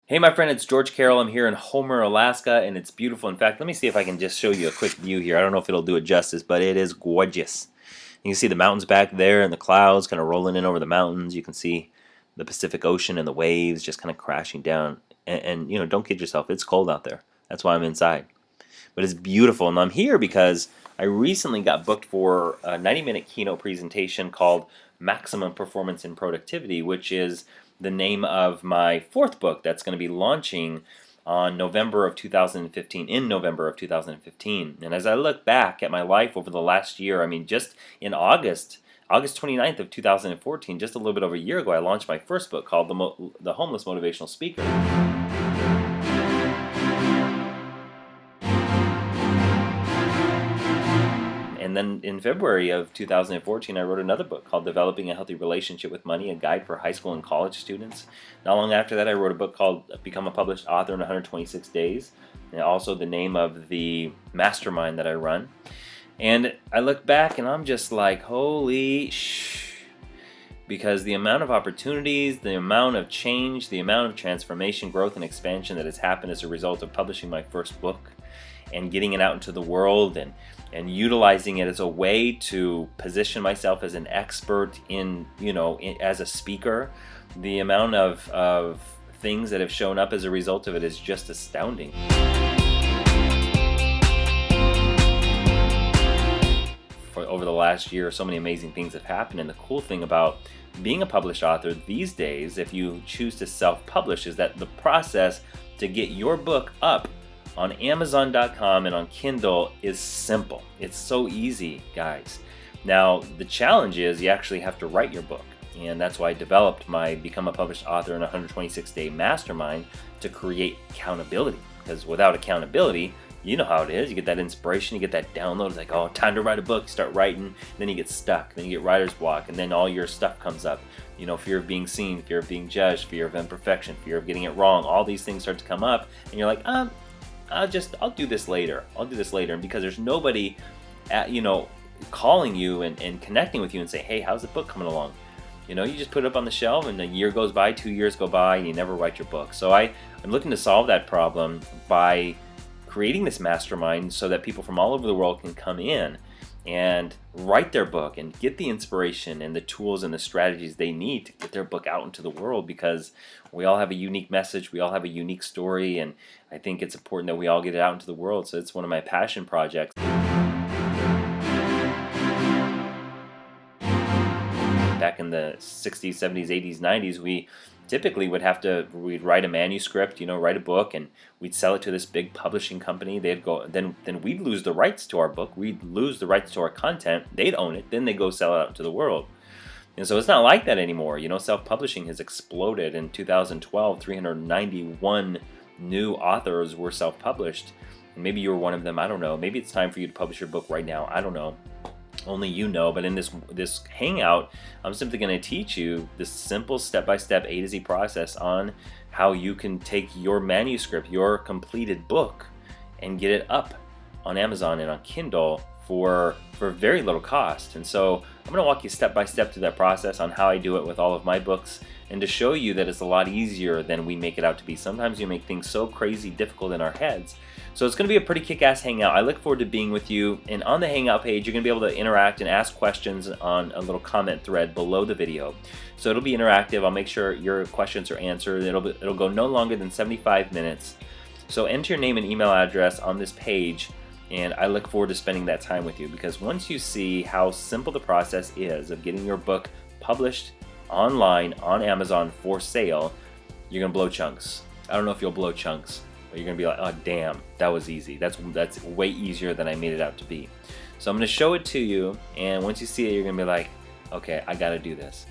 Hey my friend, it's George Carroll. I'm here in Homer, Alaska, and it's beautiful. In fact, let me see if I can just show you a quick view here. I don't know if it'll do it justice, but it is gorgeous. You can see the mountains back there and the clouds kind of rolling in over the mountains. You can see the Pacific Ocean and the waves just kind of crashing down. And don't kid yourself, it's cold out there. That's why I'm inside. But it's beautiful, and I'm here because I recently got booked for a 90-minute keynote presentation called Maximum Performance and Productivity, which is the name of my fourth book that's going to be launching on November of 2015, in November of 2015. And as I look back at my life over the last year, I mean, just in August 29th of 2014, just a little bit over a year ago, I launched my first book called The Homeless Motivational Speaker. And then in February of 2014, I wrote another book called Developing a Healthy Relationship with Money, a guide for high school and college students. Not long after that, I wrote a book called Become a Published Author in 126 Days, and also the name of the mastermind that I run. And I look back and I'm just like, holy because the amount of opportunities, the amount of change, the amount of transformation, growth, and expansion that has happened as a result of publishing my first book and getting it out into the world and utilizing it as a way to position myself as an expert as a speaker. The amount of things that have shown up as a result of it is just astounding. Over the last year, so many amazing things have happened, and the cool thing about being a published author these days, if you choose to self-publish, is that the process to get your book up on Amazon.com and on Kindle is simple. It's so easy, guys. Now, the challenge is you actually have to write your book, and that's why I developed my Become a Published Author in 126-Day Mastermind to create accountability, because without accountability, you know how it is. You get that inspiration, you get that download. It's like, oh, time to write a book. You start writing, then you get stuck. Then you get writer's block, and then all your stuff comes up. Fear of being seen, fear of being judged, fear of imperfection, fear of getting it wrong. All these things start to come up, and you're like, I'll do this later. And because there's nobody calling you and connecting with you and say, hey, how's the book coming along? You just put it up on the shelf, and a year goes by, 2 years go by, and you never write your book. So I'm looking to solve that problem by creating this mastermind so that people from all over the world can come in and write their book and get the inspiration and the tools and the strategies they need to get their book out into the world, because we all have a unique message, we all have a unique story, and I think it's important that we all get it out into the world. So it's one of my passion projects. Back in the 60s, 70s, 80s, 90s, we typically we'd write a manuscript, write a book, and we'd sell it to this big publishing company. They'd go, then we'd lose the rights to our book, we'd lose the rights to our content, they'd own it, then they go sell it out to the world. And so it's not like that anymore. Self-publishing has exploded. In 2012, 391 new authors were self-published. And maybe you were one of them, I don't know. Maybe it's time for you to publish your book right now, I don't know. Only you know. But in this hangout, I'm simply going to teach you this simple step-by-step A to Z process on how you can take your manuscript, your completed book, and get it up on Amazon and on Kindle for very little cost. And so I'm going to walk you step by step through that process on how I do it with all of my books, and to show you that it's a lot easier than we make it out to be. Sometimes you make things so crazy difficult in our heads. So it's going to be a pretty kick-ass hangout. I look forward to being with you. And on the hangout page, you're going to be able to interact and ask questions on a little comment thread below the video. So it'll be interactive. I'll make sure your questions are answered. It'll go no longer than 75 minutes. So enter your name and email address on this page, and I look forward to spending that time with you, because once you see how simple the process is of getting your book published online on Amazon for sale, you're going to blow chunks. I don't know if you'll blow chunks, but you're going to be like, oh damn, that was easy. That's way easier than I made it out to be. So I'm going to show it to you, and once you see it, you're going to be like, okay, I got to do this.